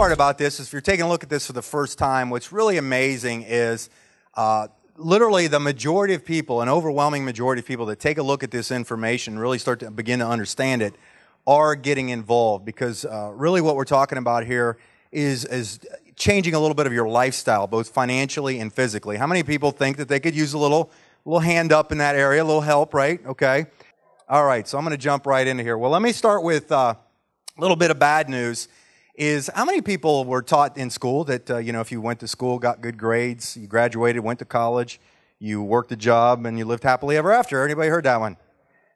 part about this is if you're taking a look at this for the first time, what's really amazing is literally the majority of people, an overwhelming majority of people that take a look at this information, really start to begin to understand it, are getting involved, because really what we're talking about here is changing a little bit of your lifestyle, both financially and physically. How many people think that they could use a little hand up in that area, a little help, right? Okay. All right, so I'm going to jump right into here. Well, let me start with a little bit of bad news. Is how many people were taught in school that, if you went to school, got good grades, you graduated, went to college, you worked a job, and you lived happily ever after? Anybody heard that one?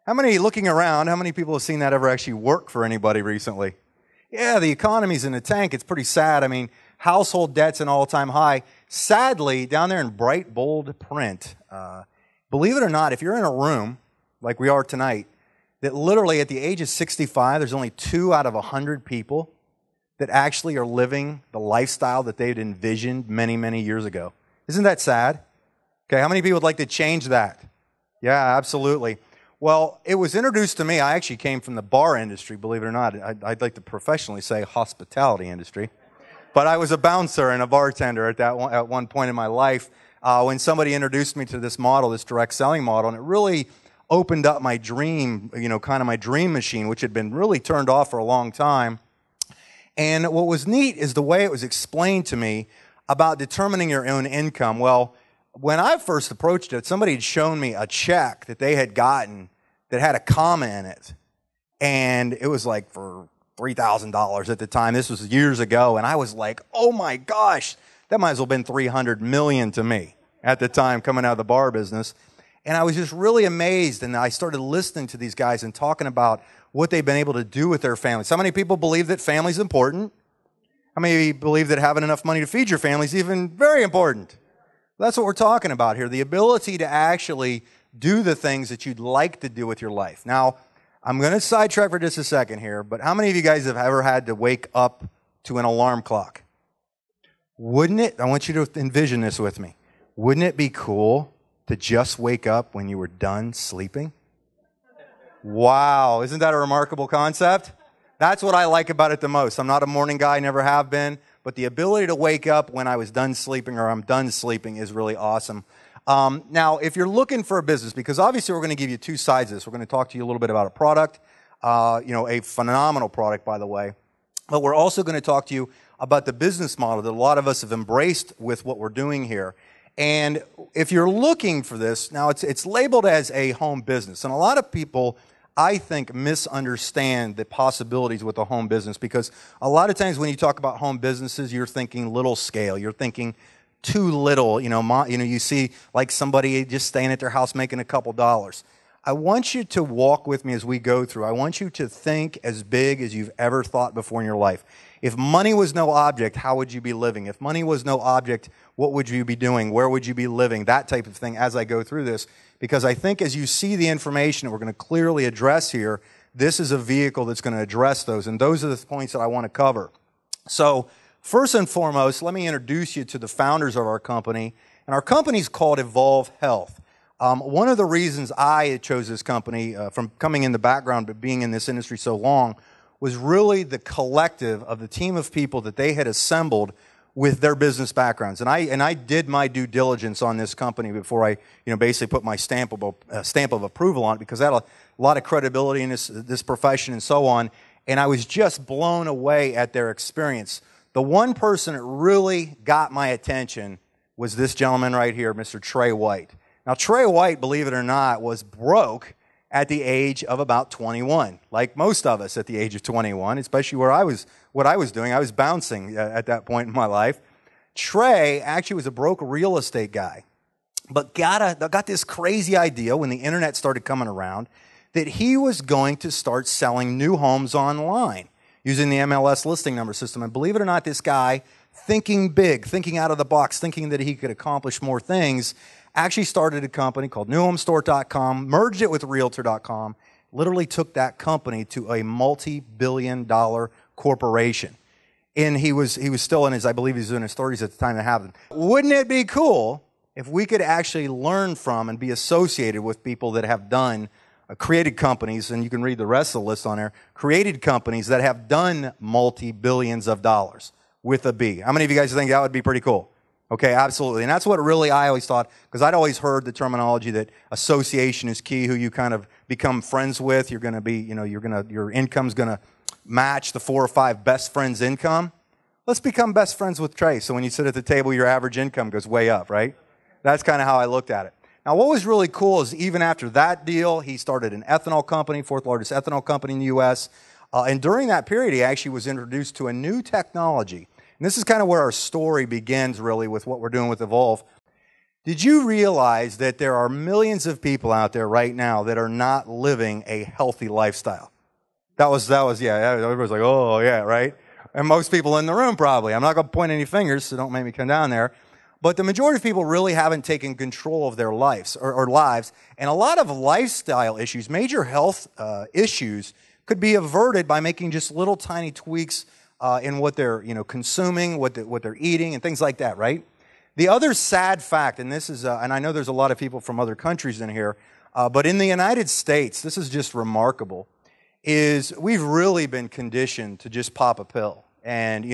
How many, looking around, how many people have seen that ever actually work for anybody recently? Yeah, the economy's in the tank. It's pretty sad. I mean, household debt's an all-time high. Sadly, down there in bright, bold print, believe it or not, if you're in a room like we are tonight, that literally at the age of 65, there's only 2 out of 100 people that actually are living the lifestyle that they'd envisioned many, many years ago. Isn't that sad? Okay, how many people would like to change that? Yeah, absolutely. Well, it was introduced to me. I actually came from the bar industry, believe it or not. I'd like to professionally say hospitality industry. But I was a bouncer and a bartender at one point in my life when somebody introduced me to this model, this direct selling model, and it really opened up my dream, kind of my dream machine, which had been really turned off for a long time. And what was neat is the way it was explained to me about determining your own income. Well, when I first approached it, somebody had shown me a check that they had gotten that had a comma in it. And it was like for $3,000 at the time. This was years ago. And I was like, oh my gosh, that might as well have been $300 million to me at the time coming out of the bar business. And I was just really amazed. And I started listening to these guys and talking about what they've been able to do with their families. How many people believe that family's important? How many believe that having enough money to feed your family is even very important? That's what we're talking about here, the ability to actually do the things that you'd like to do with your life. Now, I'm going to sidetrack for just a second here, but how many of you guys have ever had to wake up to an alarm clock? Wouldn't it, I want you to envision this with me, wouldn't it be cool to just wake up when you were done sleeping? Wow, isn't that a remarkable concept? That's what I like about it the most. I'm not a morning guy, never have been, but the ability to wake up when I was done sleeping or I'm done sleeping is really awesome. Now, if you're looking for a business, because obviously we're going to give you 2 sides of this. We're going to talk to you a little bit about a product, a phenomenal product, by the way, but we're also going to talk to you about the business model that a lot of us have embraced with what we're doing here. And if you're looking for this, now it's labeled as a home business, and a lot of people, I think, misunderstand the possibilities with a home business, because a lot of times when you talk about home businesses, you're thinking little scale. You're thinking too little. You see like somebody just staying at their house making a couple dollars. I want you to walk with me as we go through. I want you to think as big as you've ever thought before in your life. If money was no object, how would you be living? If money was no object, what would you be doing? Where would you be living? That type of thing as I go through this. Because I think as you see the information that we're going to clearly address here, this is a vehicle that's going to address those. And those are the points that I want to cover. So first and foremost, let me introduce you to the founders of our company. And our company is called EvolvHealth. One of the reasons I chose this company from coming in the background but being in this industry so long was really the collective of the team of people that they had assembled with their business backgrounds. And I did my due diligence on this company before I basically put my stamp of approval on it, because I had a lot of credibility in this profession and so on. And I was just blown away at their experience. The one person that really got my attention was this gentleman right here, Mr. Trey White. Now, Trey White, believe it or not, was broke at the age of about 21, like most of us at the age of 21, especially what I was doing. I was bouncing at that point in my life. Trey actually was a broke real estate guy, but got this crazy idea when the internet started coming around that he was going to start selling new homes online using the MLS listing number system. And believe it or not, this guy, thinking big, thinking out of the box, thinking that he could accomplish more things, actually started a company called newhomestore.com, merged it with realtor.com, literally took that company to a multi-billion-dollar corporation. And he was still in his, I believe he was in his 30s at the time that happened. Wouldn't it be cool if we could actually learn from and be associated with people that have done, created companies, and you can read the rest of the list on there, created companies that have done multi-billions of dollars? with a B. How many of you guys think that would be pretty cool? Okay, absolutely. And that's what really I always thought, because I'd always heard the terminology that association is key, who you kind of become friends with. You're going to be, your income's going to match the 4 or 5 best friends' income. Let's become best friends with Trey. So when you sit at the table, your average income goes way up, right? That's kind of how I looked at it. Now, what was really cool is even after that deal, he started an ethanol company, 4th largest ethanol company in the U.S. And during that period, he actually was introduced to a new technology. And this is kind of where our story begins, really, with what we're doing with Evolve. Did you realize that there are millions of people out there right now that are not living a healthy lifestyle? That was, yeah, everybody's like, oh, yeah, right? And most people in the room probably. I'm not going to point any fingers, so don't make me come down there. But the majority of people really haven't taken control of their lives, or lives. And a lot of lifestyle issues, major health issues, could be averted by making just little tiny tweaks in what they're consuming, what they're eating, and things like that, right? The other sad fact, and this is, and I know there's a lot of people from other countries in here, but in the United States, this is just remarkable, is we've really been conditioned to just pop a pill. And,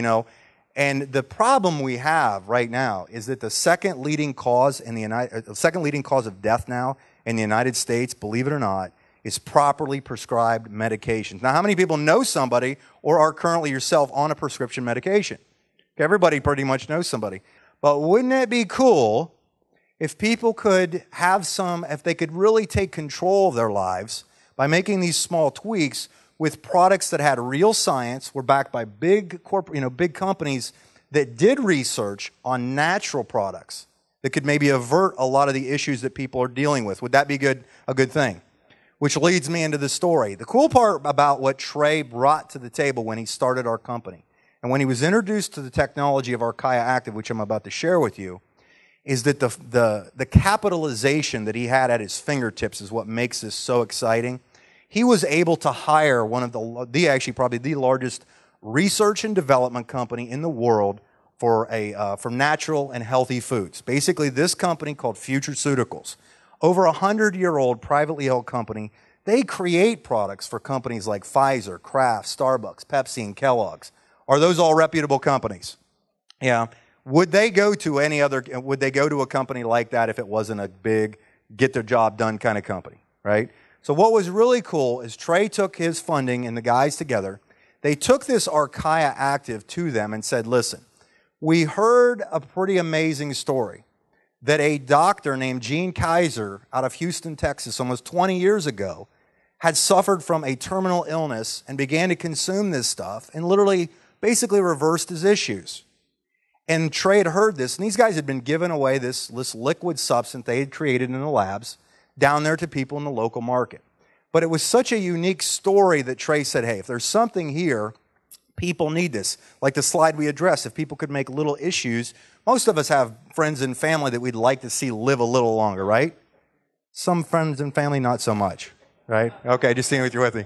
and the problem we have right now is that the second leading cause of death now in the United States, believe it or not, is properly prescribed medications. Now, how many people know somebody or are currently yourself on a prescription medication? Okay, everybody pretty much knows somebody. But wouldn't it be cool if people could have if they could really take control of their lives by making these small tweaks with products that had real science, were backed by big big companies that did research on natural products that could maybe avert a lot of the issues that people are dealing with? Would that be a good thing? Which leads me into the story. The cool part about what Trey brought to the table when he started our company, and when he was introduced to the technology of Archaea Active, which I'm about to share with you, is that the capitalization that he had at his fingertips is what makes this so exciting. He was able to hire one of probably the largest research and development company in the world for natural and healthy foods. Basically, this company called Futureceuticals, over 100-year-old privately held company, they create products for companies like Pfizer, Kraft, Starbucks, Pepsi, and Kellogg's. Are those all reputable companies? Yeah. Would they go to a company like that if it wasn't a big get their job done kind of company, right? So what was really cool is Trey took his funding and the guys together. They took this Archaea Active to them and said, listen, we heard a pretty amazing story that a doctor named Gene Kaiser out of Houston, Texas, almost 20 years ago, had suffered from a terminal illness and began to consume this stuff and literally basically reversed his issues. And Trey had heard this, and these guys had been giving away this liquid substance they had created in the labs down there to people in the local market. But it was such a unique story that Trey said, hey, if there's something here, people need this. Like the slide we addressed, if people could make little issues, most of us have friends and family that we'd like to see live a little longer, right? Some friends and family, not so much, right? Okay, just seeing if you're with me.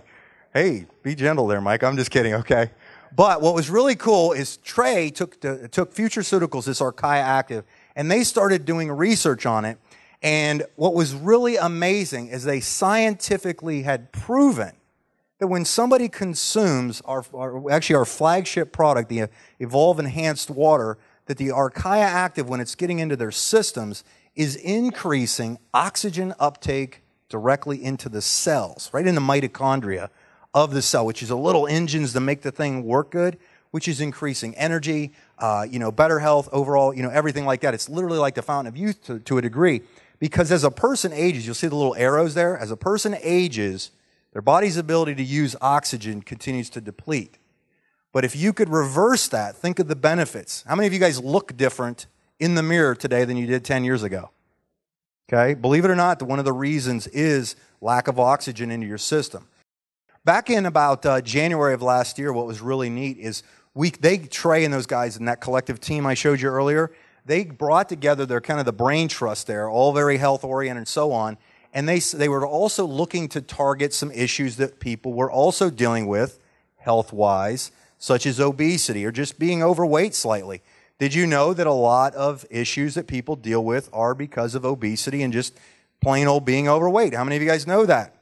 Hey, be gentle there, Mike. I'm just kidding, okay? But what was really cool is Trey took Futureceuticals, this Archaea Active, and they started doing research on it. And what was really amazing is they scientifically had proven that when somebody consumes our flagship product, the Evolve Enhanced Water, that the Archaea Active, when it's getting into their systems, is increasing oxygen uptake directly into the cells, right in the mitochondria of the cell, which is the little engines that make the thing work good, which is increasing energy, better health, overall, everything like that. It's literally like the fountain of youth to a degree. Because as a person ages, you'll see the little arrows there. As a person ages, their body's ability to use oxygen continues to deplete. But if you could reverse that, think of the benefits. How many of you guys look different in the mirror today than you did 10 years ago? Okay? Believe it or not, one of the reasons is lack of oxygen into your system. Back in about January of last year, what was really neat is Trey and those guys in that collective team I showed you earlier, they brought together their kind of the brain trust there, all very health-oriented and so on, and they were also looking to target some issues that people were also dealing with health-wise, such as obesity or just being overweight slightly. Did you know that a lot of issues that people deal with are because of obesity and just plain old being overweight? How many of you guys know that?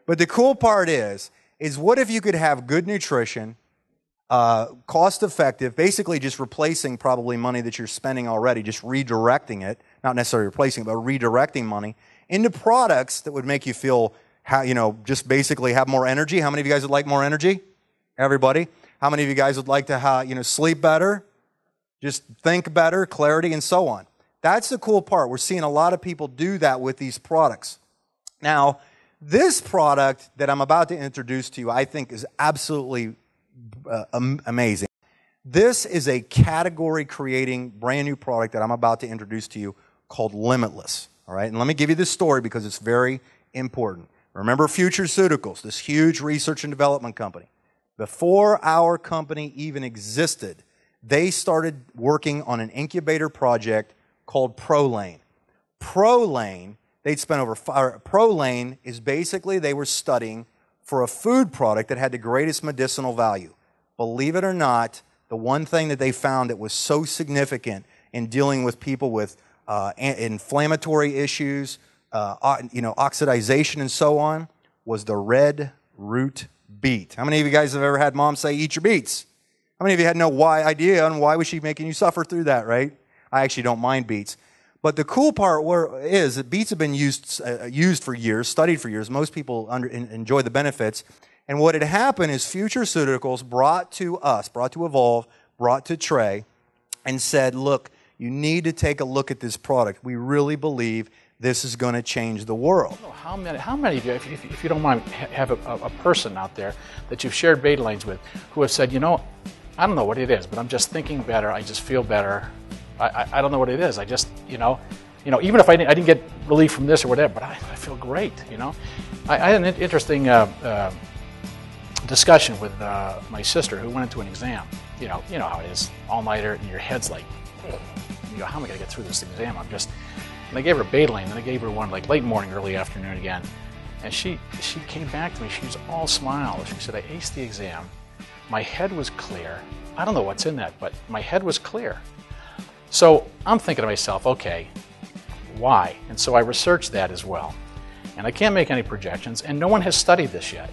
But the cool part is what if you could have good nutrition, cost effective, basically just replacing probably money that you're spending already, just redirecting it, not necessarily replacing it, but redirecting money into products that would make you feel, just basically have more energy. How many of you guys would like more energy? Everybody. How many of you guys would like to, sleep better? Just think better, clarity, and so on. That's the cool part. We're seeing a lot of people do that with these products. Now, this product that I'm about to introduce to you, I think is absolutely amazing. This is a category-creating brand new product that I'm about to introduce to you called Limitless. All right, and let me give you this story because it's very important. Remember Futureceuticals, this huge research and development company. Before our company even existed, they started working on an incubator project called ProLane. ProLane, ProLane is basically they were studying for a food product that had the greatest medicinal value. Believe it or not, the one thing that they found that was so significant in dealing with people with inflammatory issues, oxidization and so on, was the red root beet. How many of you guys have ever had mom say, eat your beets? How many of you had no idea on why was she making you suffer through that, right? I actually don't mind beets. But the cool part is that beets have been used for years, studied for years. Most people enjoy the benefits. And what had happened is Futureceuticals brought to us, brought to Evolve, brought to Trey, and said, look, you need to take a look at this product. We really believe this is going to change the world. How many of you, if you don't mind, have a person out there that you've shared beta lanes with who have said, I don't know what it is, but I'm just thinking better, I just feel better. I don't know what it is. I just, even if I didn't get relief from this or whatever, but I feel great, I had an interesting discussion with my sister who went into an exam. You know how it is, all-nighter, and your head's like, how am I going to get through this exam? And I gave her a beta lane, then I gave her one like late morning, early afternoon again. And she came back to me, she was all smiles. She said, I aced the exam. My head was clear. I don't know what's in that, but my head was clear. So I'm thinking to myself, okay, why? And so I researched that as well. And I can't make any projections, and no one has studied this yet.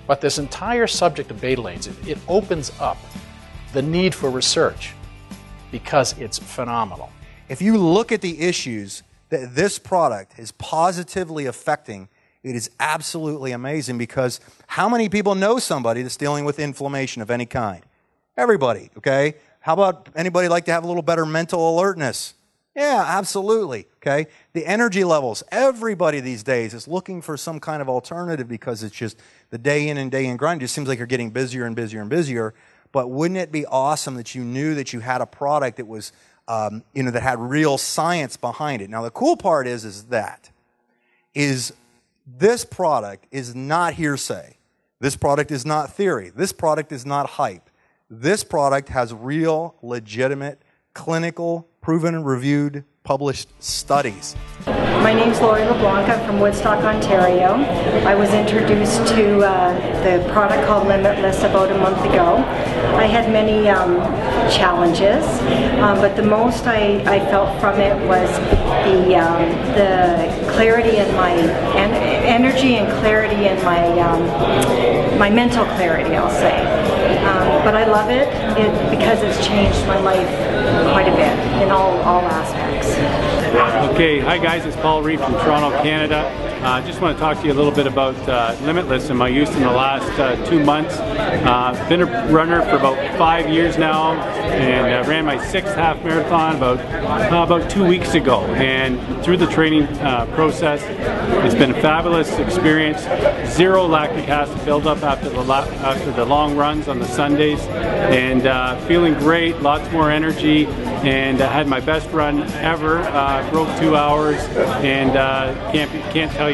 But this entire subject of beta lanes, it opens up the need for research because it's phenomenal. If you look at the issues that this product is positively affecting, it is absolutely amazing because how many people know somebody that's dealing with inflammation of any kind? Everybody, okay? How about anybody like to have a little better mental alertness? Yeah, absolutely, okay? The energy levels, everybody these days is looking for some kind of alternative because it's just the day in and day in grind. It just seems like you're getting busier and busier and busier. But wouldn't it be awesome that you knew that you had a product that was, that had real science behind it? Now, the cool part is this product is not hearsay. This product is not theory. This product is not hype. This product has real, legitimate, clinical, proven and reviewed, published studies. My name's Lori LeBlanc. I'm from Woodstock, Ontario. I was introduced to the product called Limitless about a month ago. I had many challenges, but the most I felt from it was the clarity in my energy and clarity in my mental clarity, I'll say. But I love it because it's changed my life quite a bit in all aspects. Okay, hi guys, it's Paul Reed from Toronto, Canada. I just want to talk to you a little bit about Limitless and my use in the last 2 months. Been a runner for about 5 years now, and ran my 6th half marathon about 2 weeks ago. And through the training process, it's been a fabulous experience. Zero lactic acid buildup after the long runs on the Sundays, and feeling great, lots more energy, and I had my best run ever. Broke 2 hours, and can't tell you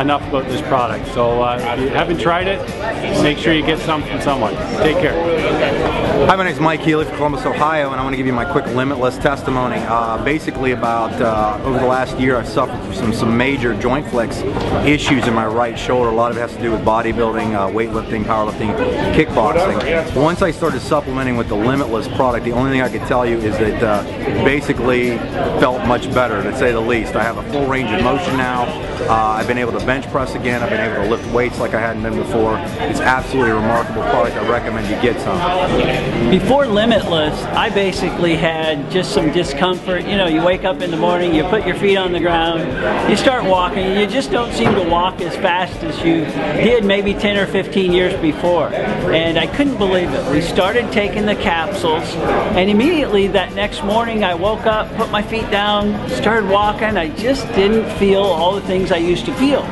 enough about this product. So if you haven't tried it, make sure you get some from someone. Take care. Hi, my name is Mike Healy from Columbus, Ohio, and I want to give you my quick Limitless testimony. Basically, about over the last year, I've suffered from some major joint flex issues in my right shoulder. A lot of it has to do with bodybuilding, weightlifting, powerlifting, kickboxing. Once I started supplementing with the Limitless product, the only thing I could tell you is that it basically felt much better, to say the least. I have a full range of motion now. I've been able to bench press again. I've been able to lift weights like I hadn't been before. It's absolutely a remarkable product. I recommend you get some. Before Limitless, I basically had just some discomfort. You know, you wake up in the morning, you put your feet on the ground, you start walking, and you just don't seem to walk as fast as you did maybe 10 or 15 years before. And I couldn't believe it. We started taking the capsules, and immediately that next morning I woke up, put my feet down, started walking. I just didn't feel all the things I used to feel.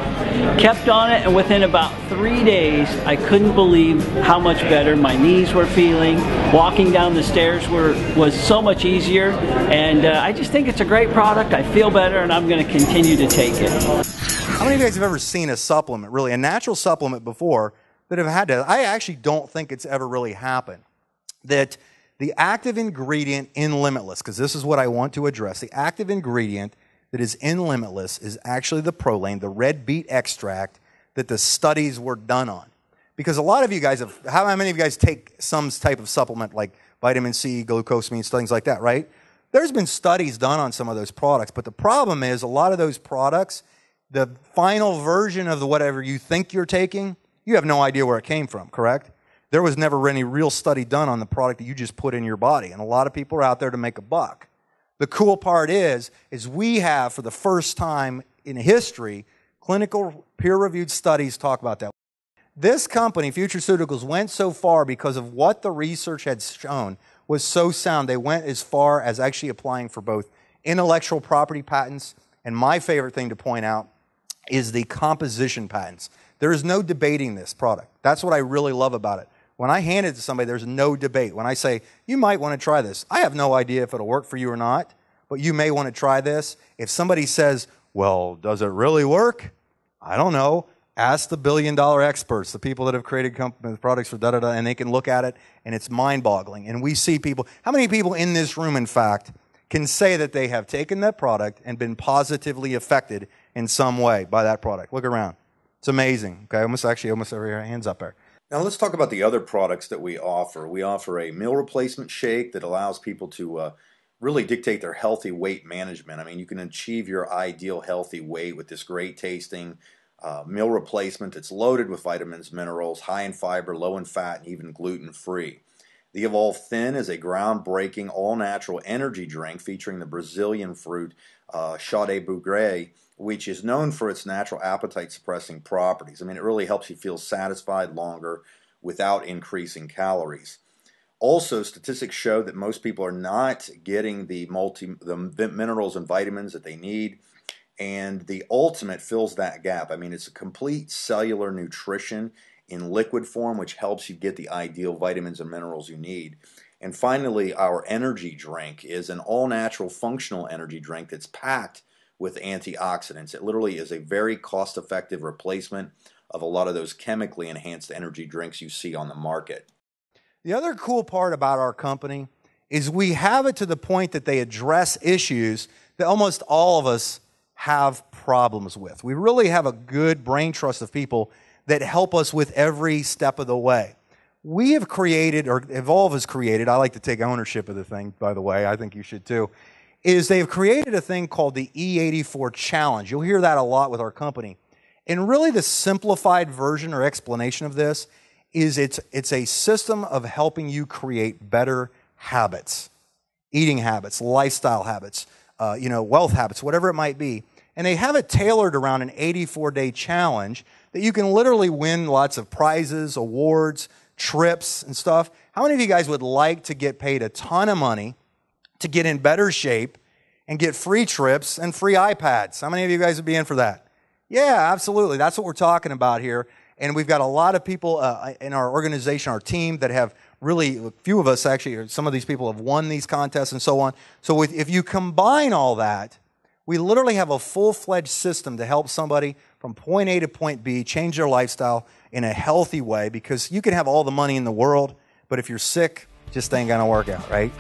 Kept on it, and within about 3 days, I couldn't believe how much better my knees were feeling. Walking down the stairs was so much easier, and I just think it's a great product. I feel better, and I'm going to continue to take it. How many of you guys have ever seen a supplement, really a natural supplement before, that have had to? I actually don't think it's ever really happened. That the active ingredient in Limitless, because this is what I want to address, the active ingredient that is in Limitless is actually the proline, the red beet extract that the studies were done on. Because a lot of you guys have, how many of you guys take some type of supplement like vitamin C, glucosamine, things like that, right? There's been studies done on some of those products, but the problem is a lot of those products, the final version of the whatever you think you're taking, you have no idea where it came from, correct? There was never any real study done on the product that you just put in your body, and a lot of people are out there to make a buck. The cool part is we have, for the first time in history, clinical peer-reviewed studies talk about that. This company, Futureceuticals, went so far because of what the research had shown was so sound. They went as far as actually applying for both intellectual property patents, and my favorite thing to point out is the composition patents. There is no debating this product. That's what I really love about it. When I hand it to somebody, there's no debate. When I say, you might want to try this, I have no idea if it'll work for you or not, but you may want to try this. If somebody says, well, does it really work? I don't know. Ask the billion-dollar experts, the people that have created products for da-da-da, and they can look at it, and it's mind-boggling. And we see people, how many people in this room, in fact, can say that they have taken that product and been positively affected in some way by that product? Look around. It's amazing. Okay, almost every hands up there. Now let's talk about the other products that we offer. We offer a meal replacement shake that allows people to really dictate their healthy weight management. I mean, you can achieve your ideal healthy weight with this great tasting meal replacement that's loaded with vitamins, minerals, high in fiber, low in fat, and even gluten-free. The Evolve Thin is a groundbreaking all-natural energy drink featuring the Brazilian fruit chá de bugre, which is known for its natural appetite-suppressing properties. I mean, it really helps you feel satisfied longer without increasing calories. Also, statistics show that most people are not getting the minerals and vitamins that they need, and the Ultimate fills that gap. I mean, it's a complete cellular nutrition in liquid form, which helps you get the ideal vitamins and minerals you need. And finally, our energy drink is an all-natural functional energy drink that's packed with antioxidants. It literally is a very cost-effective replacement of a lot of those chemically enhanced energy drinks you see on the market. The other cool part about our company is we have it to the point that they address issues that almost all of us have problems with. We really have a good brain trust of people that help us with every step of the way. We have created, or Evolve has created, I like to take ownership of the thing, by the way, I think you should too, is they've created a thing called the E84 Challenge. You'll hear that a lot with our company. And really the simplified version or explanation of this is it's a system of helping you create better habits, eating habits, lifestyle habits, wealth habits, whatever it might be. And they have it tailored around an 84-day challenge that you can literally win lots of prizes, awards, trips, and stuff. How many of you guys would like to get paid a ton of money to get in better shape and get free trips and free iPads? How many of you guys would be in for that? Yeah, absolutely. That's what we're talking about here. And we've got a lot of people in our organization, our team, that have really, a few of us actually, some of these people have won these contests and so on. So if you combine all that, we literally have a full-fledged system to help somebody from point A to point B change their lifestyle in a healthy way, because you can have all the money in the world, but if you're sick, just ain't going to work out, right?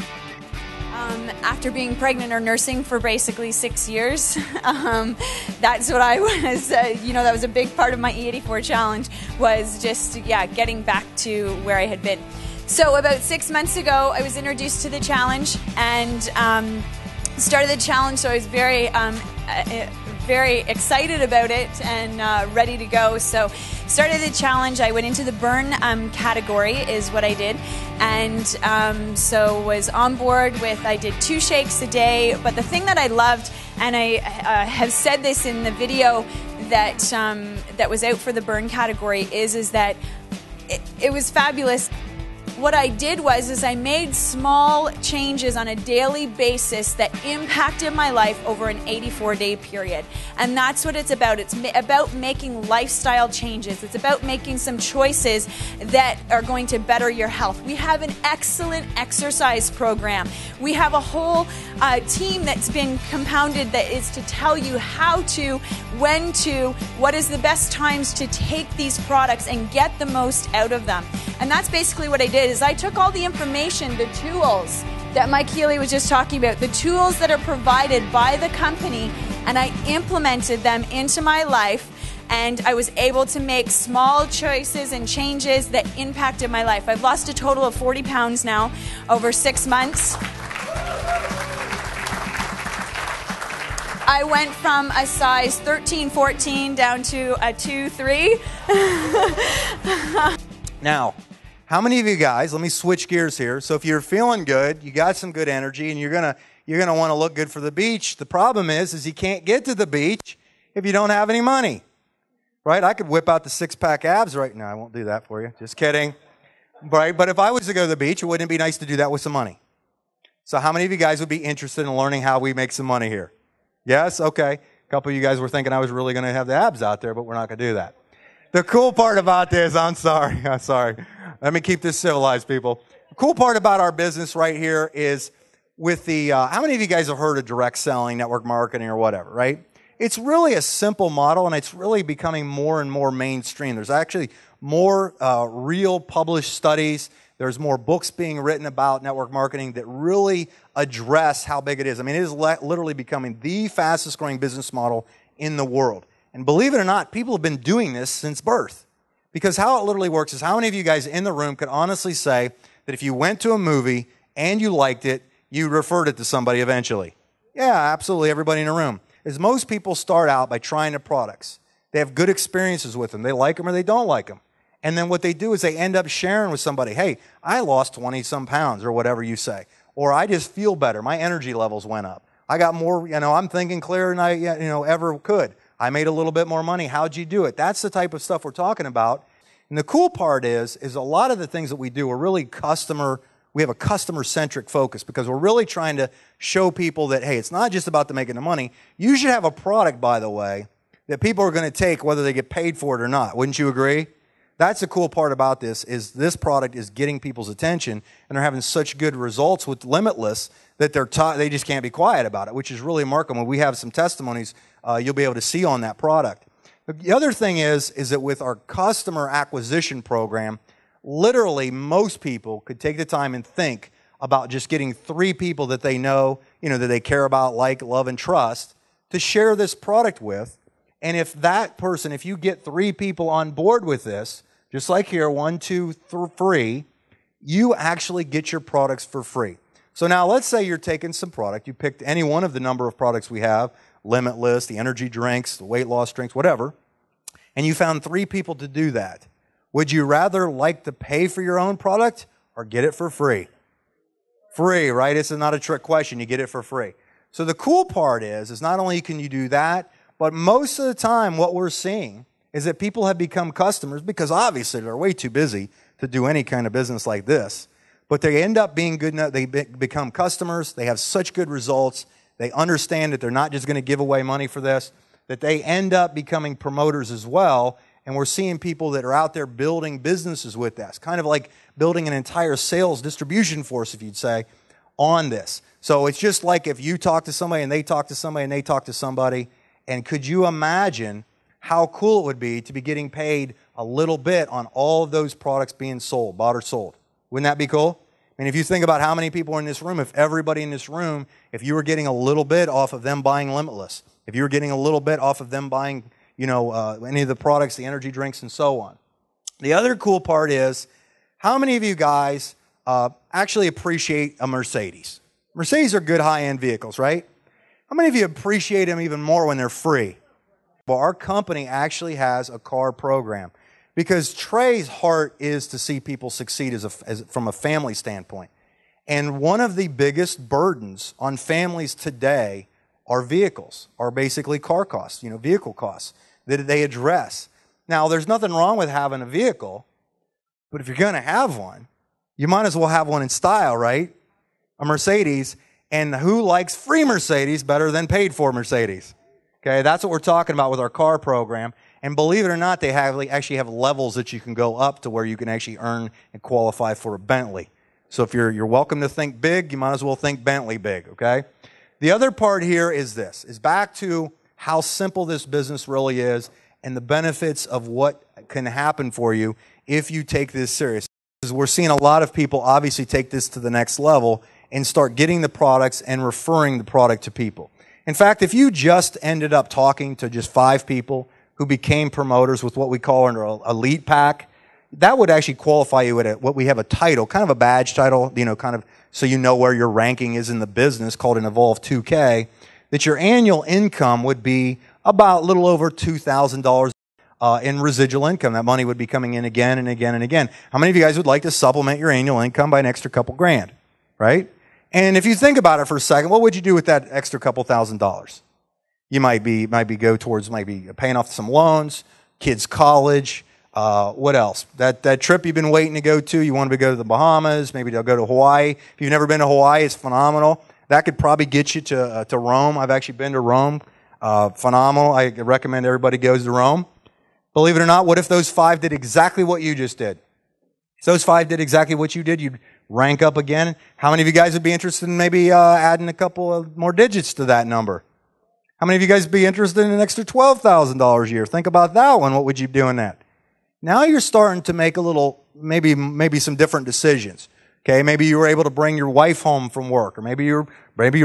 After being pregnant or nursing for basically 6 years, that's what I was, that was a big part of my E84 challenge, was just, getting back to where I had been. So about 6 months ago, I was introduced to the challenge and started the challenge, so I was very excited about it and ready to go. So started the challenge. I went into the burn category is what I did. And so was on board with, I did 2 shakes a day. But the thing that I loved, and I have said this in the video that that was out for the burn category, is that it was fabulous. What I did was I made small changes on a daily basis that impacted my life over an 84-day period. And that's what it's about. It's about making lifestyle changes. It's about making some choices that are going to better your health. We have an excellent exercise program. We have a whole team that's been compounded that is to tell you how to, when to, what is the best times to take these products and get the most out of them. And that's basically what I did. Is I took all the information, the tools that Mike Healy was just talking about, the tools that are provided by the company, and I implemented them into my life, and I was able to make small choices and changes that impacted my life. I've lost a total of 40 pounds now over 6 months. I went from a size 13, 14 down to a 2, 3. Now, how many of you guys, let me switch gears here. So if you're feeling good, you got some good energy, and you're gonna want to look good for the beach. The problem is you can't get to the beach if you don't have any money, right? I could whip out the 6-pack abs right now. I won't do that for you. Just kidding, right? But if I was to go to the beach, wouldn't it be nice to do that with some money? So how many of you guys would be interested in learning how we make some money here? Yes? Okay. A couple of you guys were thinking I was really going to have the abs out there, but we're not going to do that. The cool part about this, I'm sorry. Let me keep this civilized, people. The cool part about our business right here is with the, how many of you guys have heard of direct selling, network marketing, or whatever, right? It's really a simple model, and it's really becoming more and more mainstream. There's actually more real published studies. There's more books being written about network marketing that really address how big it is. I mean, it is literally becoming the fastest growing business model in the world. And believe it or not, people have been doing this since birth. Because how it literally works is, how many of you guys in the room could honestly say that if you went to a movie and you liked it, you referred it to somebody eventually? Yeah, absolutely, everybody in the room. Is most people start out by trying the products. They have good experiences with them. They like them or they don't like them. And then what they do is they end up sharing with somebody, hey, I lost 20-some pounds, or whatever you say. Or I just feel better. My energy levels went up. I got more, I'm thinking clearer than I ever could. I made a little bit more money. How'd you do it? That's the type of stuff we're talking about. And the cool part is a lot of the things that we do are really we have a customer-centric focus, because we're really trying to show people that, hey, it's not just about the making the money. You should have a product, by the way, that people are going to take whether they get paid for it or not. Wouldn't you agree? That's the cool part about this, is this product is getting people's attention, and they're having such good results with Limitless that they just can't be quiet about it, which is really remarkable. We have some testimonies you'll be able to see on that product. The other thing is that with our customer acquisition program, literally most people could take the time and think about just getting 3 people that they know, that they care about, like, love, and trust to share this product with. And if you get 3 people on board with this, just like here, 1, 2, 3, you actually get your products for free. So now let's say you're taking some product. You picked any one of the number of products we have, Limitless, the energy drinks, the weight loss drinks, whatever, and you found 3 people to do that. Would you rather like to pay for your own product or get it for free? Free, right? It's not a trick question. You get it for free. So the cool part is not only can you do that, but most of the time what we're seeing is that people have become customers, because obviously they're way too busy to do any kind of business like this. But they end up being good enough. They become customers. They have such good results. They understand that they're not just going to give away money for this, that they end up becoming promoters as well. And we're seeing people that are out there building businesses with us, kind of like building an entire sales distribution force, if you'd say, on this. So it's just like if you talk to somebody and they talk to somebody and they talk to somebody. And could you imagine how cool it would be to be getting paid a little bit on all of those products being sold, bought or sold? Wouldn't that be cool? I mean, if you think about how many people are in this room, if everybody in this room, if you were getting a little bit off of them buying Limitless, if you were getting a little bit off of them buying, any of the products, the energy drinks and so on. The other cool part is, how many of you guys actually appreciate a Mercedes? Mercedes are good high-end vehicles, right? How many of you appreciate them even more when they're free? Well, our company actually has a car program because Trey's heart is to see people succeed from a family standpoint. And one of the biggest burdens on families today are vehicles, are basically car costs, vehicle costs that they address. Now, there's nothing wrong with having a vehicle, but if you're going to have one, you might as well have one in style, right? A Mercedes. And who likes free Mercedes better than paid for Mercedes? Okay, that's what we're talking about with our car program. And believe it or not, they actually have levels that you can go up to where you can actually earn and qualify for a Bentley. So if you're welcome to think big, you might as well think Bentley big, okay? The other part here is this, is back to how simple this business really is and the benefits of what can happen for you if you take this serious. Because we're seeing a lot of people obviously take this to the next level and start getting the products and referring the product to people. In fact, if you just ended up talking to just 5 people who became promoters with what we call an elite pack, that would actually qualify you at what we have a title, kind of a badge title, kind of so you know where your ranking is in the business, called an Evolve 2K, that your annual income would be about a little over $2,000 in residual income. That money would be coming in again and again and again. How many of you guys would like to supplement your annual income by an extra couple grand, right? And if you think about it for a second, what would you do with that extra couple $1,000s? You might be go towards paying off some loans, kids' college. What else? That trip you've been waiting to go to. You wanted to go to the Bahamas. Maybe they'll go to Hawaii. If you've never been to Hawaii, it's phenomenal. That could probably get you to Rome. I've actually been to Rome. Phenomenal. I recommend everybody goes to Rome. Believe it or not, what if those 5 did exactly what you just did? If those 5 did exactly what you did, you'd rank up again. How many of you guys would be interested in maybe adding a couple of more digits to that number? How many of you guys would be interested in an extra $12,000 a year? Think about that one. What would you do in that? Now you're starting to make a little, maybe some different decisions. Okay, maybe you were able to bring your wife home from work, or maybe you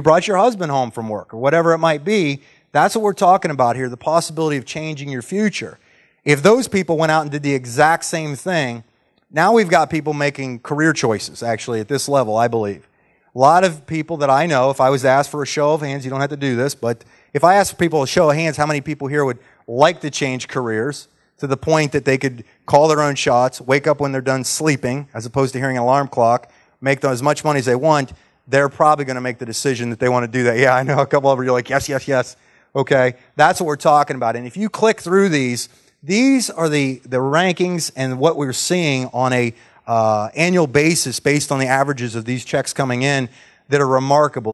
brought your husband home from work, or whatever it might be. That's what we're talking about here, the possibility of changing your future. If those people went out and did the exact same thing, now we've got people making career choices, actually, at this level, I believe. A lot of people that I know, if I was asked for a show of hands, you don't have to do this, but if I asked people a show of hands, how many people here would like to change careers to the point that they could call their own shots, wake up when they're done sleeping, as opposed to hearing an alarm clock, make as much money as they want, they're probably going to make the decision that they want to do that. Yeah, I know a couple of you are like, yes, yes, yes. Okay, that's what we're talking about. And if you click through these are the rankings and what we're seeing on a annual basis based on the averages of these checks coming in that are remarkable.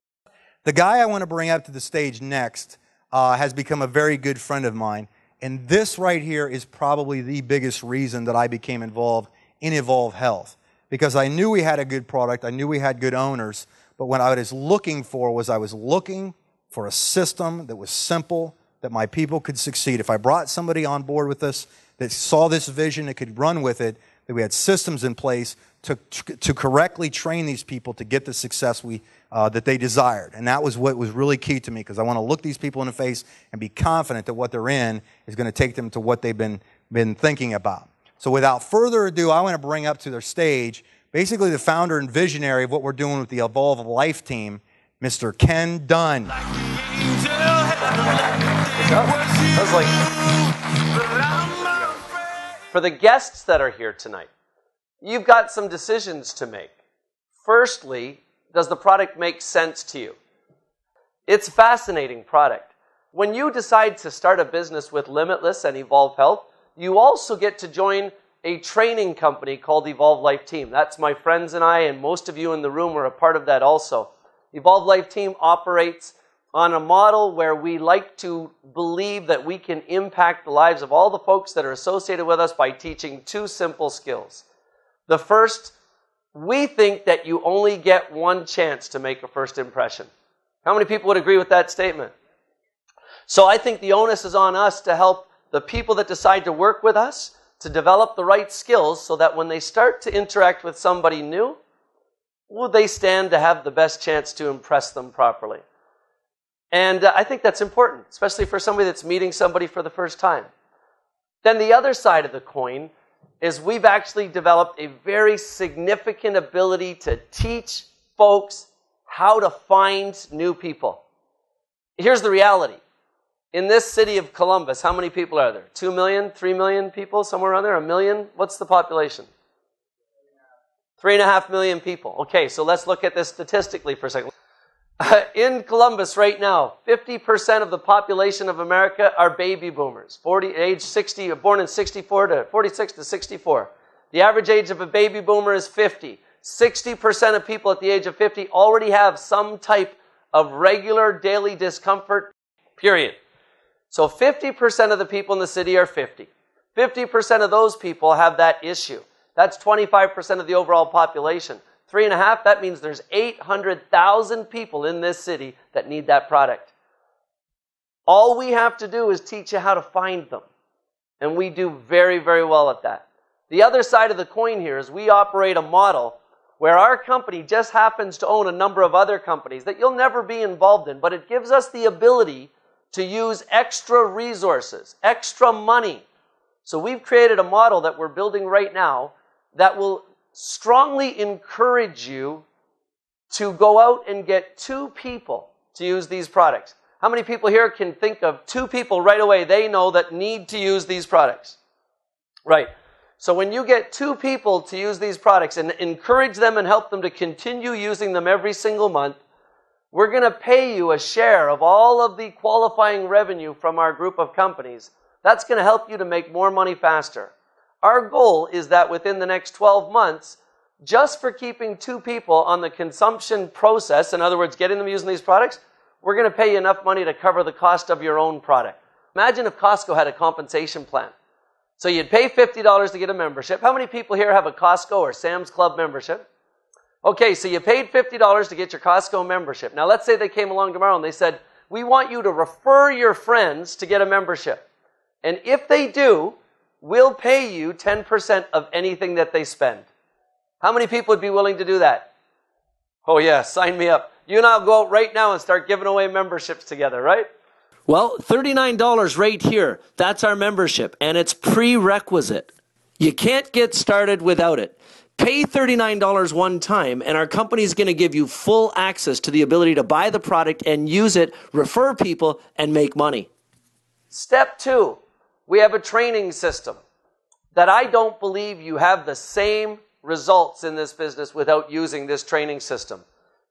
The guy I want to bring up to the stage next has become a very good friend of mine. And this right here is probably the biggest reason that I became involved in Evolve Health. Because I knew we had a good product, I knew we had good owners, but what I was looking for was a system that was simple, that my people could succeed. If I brought somebody on board with us that saw this vision, that could run with it, that we had systems in place to correctly train these people to get the success that they desired. And that was what was really key to me, because I want to look these people in the face and be confident that what they're in is going to take them to what they've been thinking about. So without further ado, I want to bring up to their stage basically the founder and visionary of what we're doing with the Evolve Life team, Mr. Ken Dunn. For the guests that are here tonight, you've got some decisions to make. Firstly, does the product make sense to you? It's a fascinating product. When you decide to start a business with Limitless and Evolve Health, you also get to join a training company called Evolve Life Team. That's my friends and I, and most of you in the room are a part of that also. Evolve Life Team operates on a model where we like to believe that we can impact the lives of all the folks that are associated with us by teaching 2 simple skills. The first, we think that you only get one chance to make a first impression. How many people would agree with that statement? So I think the onus is on us to help the people that decide to work with us to develop the right skills so that when they start to interact with somebody new, will they stand to have the best chance to impress them properly? And I think that's important, especially for somebody that's meeting somebody for the first time. Then the other side of the coin is we've actually developed a very significant ability to teach folks how to find new people. Here's the reality. In this city of Columbus, how many people are there? 2 million, 3 million people, somewhere around there? 1 million? What's the population? 3.5 million people. Okay, so let's look at this statistically for a second. In Columbus right now, 50% of the population of America are baby boomers, age 60, born in 46 to 64. The average age of a baby boomer is 50. 60% of people at the age of 50 already have some type of regular daily discomfort, period. So 50% of the people in the city are 50. 50% of those people have that issue. That's 25% of the overall population. 3.5, that means there's 800,000 people in this city that need that product. All we have to do is teach you how to find them. And we do very, very well at that. The other side of the coin here is we operate a model where our company just happens to own a number of other companies that you'll never be involved in, but it gives us the ability to use extra resources, extra money. So we've created a model that we're building right now that will strongly encourage you to go out and get 2 people to use these products. How many people here can think of 2 people right away they know that need to use these products? Right. So when you get 2 people to use these products and encourage them and help them to continue using them every single month, we're going to pay you a share of all of the qualifying revenue from our group of companies. That's going to help you to make more money faster. Our goal is that within the next 12 months, just for keeping 2 people on the consumption process, in other words, getting them using these products, we're going to pay you enough money to cover the cost of your own product. Imagine if Costco had a compensation plan. So you'd pay $50 to get a membership. How many people here have a Costco or Sam's Club membership? Okay, so you paid $50 to get your Costco membership. Now let's say they came along tomorrow and they said, we want you to refer your friends to get a membership. And if they do, we'll pay you 10% of anything that they spend. How many people would be willing to do that? Oh yeah, sign me up. You and I'll go out right now and start giving away memberships together, right? Well, $39 right here. That's our membership, and it's prerequisite. You can't get started without it. Pay $39 one time, and our company is going to give you full access to the ability to buy the product and use it, refer people, and make money. Step 2. We have a training system that I don't believe you have the same results in this business without using this training system.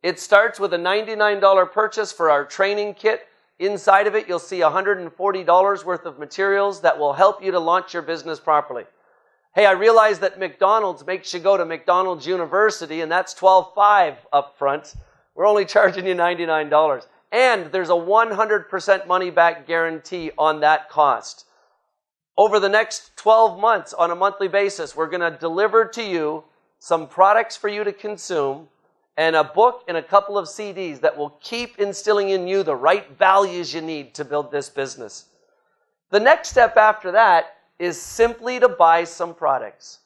It starts with a $99 purchase for our training kit. Inside of it, you'll see $140 worth of materials that will help you to launch your business properly. Hey, I realize that McDonald's makes you go to McDonald's University, and that's $12.5 up front. We're only charging you $99. And there's a 100% money-back guarantee on that cost. Over the next 12 months, on a monthly basis, we're going to deliver to you some products for you to consume and a book and a couple of CDs that will keep instilling in you the right values you need to build this business. The next step after that is simply to buy some products.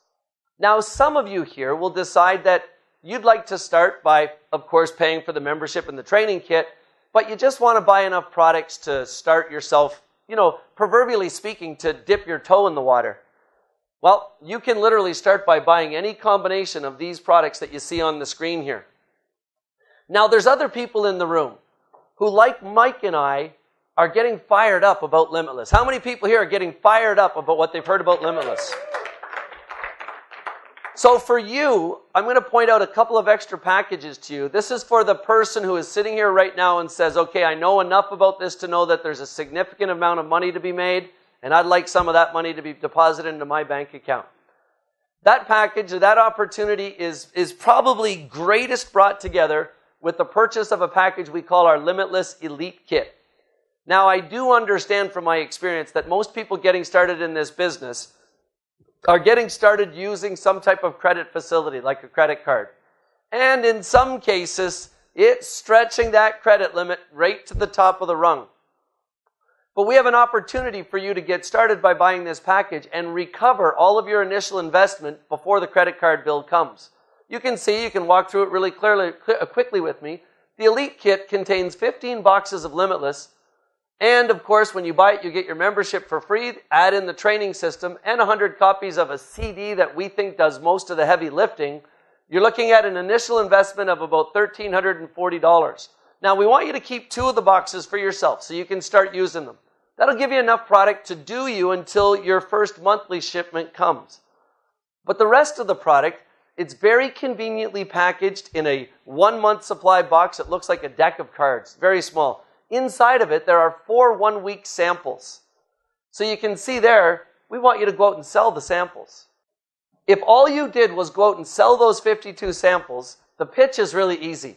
Now, some of you here will decide that you'd like to start by, of course, paying for the membership and the training kit, but you just want to buy enough products to start yourself, proverbially speaking, to dip your toe in the water. Well, you can literally start by buying any combination of these products that you see on the screen here. Now, there's other people in the room who, like Mike and I, are getting fired up about Limitless. How many people here are getting fired up about what they've heard about Limitless? So for you, I'm going to point out a couple of extra packages to you. This is for the person who is sitting here right now and says, okay, I know enough about this to know that there's a significant amount of money to be made, and I'd like some of that money to be deposited into my bank account. That package or that opportunity is probably greatest brought together with the purchase of a package we call our Limitless Elite Kit. Now, I do understand from my experience that most people getting started in this business are getting started using some type of credit facility, like a credit card. And in some cases, it's stretching that credit limit right to the top of the rung. But we have an opportunity for you to get started by buying this package and recover all of your initial investment before the credit card bill comes. You can see, you can walk through it really quickly with me. The Elite Kit contains 15 boxes of Limitless. And of course, when you buy it, you get your membership for free, add in the training system, and 100 copies of a CD that we think does most of the heavy lifting. You're looking at an initial investment of about $1,340. Now, we want you to keep 2 of the boxes for yourself so you can start using them. That'll give you enough product to do you until your first monthly shipment comes. But the rest of the product, it's very conveniently packaged in a 1-month supply box. It looks like a deck of cards, very small. Inside of it, there are 4 one-week samples. So you can see there, we want you to go out and sell the samples. If all you did was go out and sell those 52 samples, the pitch is really easy.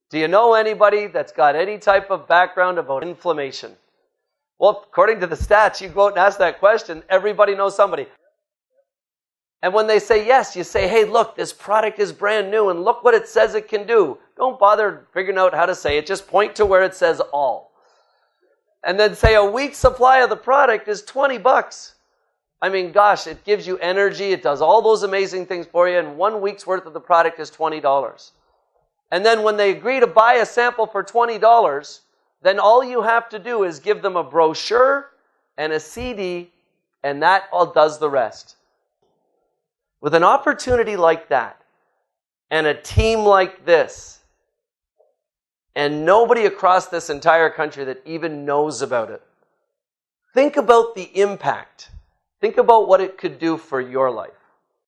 Do you know anybody that's got any type of background about inflammation? Well, according to the stats, you go out and ask that question, everybody knows somebody. And when they say yes, you say, hey, look, this product is brand new and look what it says it can do. Don't bother figuring out how to say it. Just point to where it says all. And then say a week's supply of the product is $20. I mean, gosh, it gives you energy. It does all those amazing things for you. And 1 week's worth of the product is $20. And then when they agree to buy a sample for $20, then all you have to do is give them a brochure and a CD, and that all does the rest. With an opportunity like that, and a team like this, and nobody across this entire country that even knows about it, think about the impact. Think about what it could do for your life.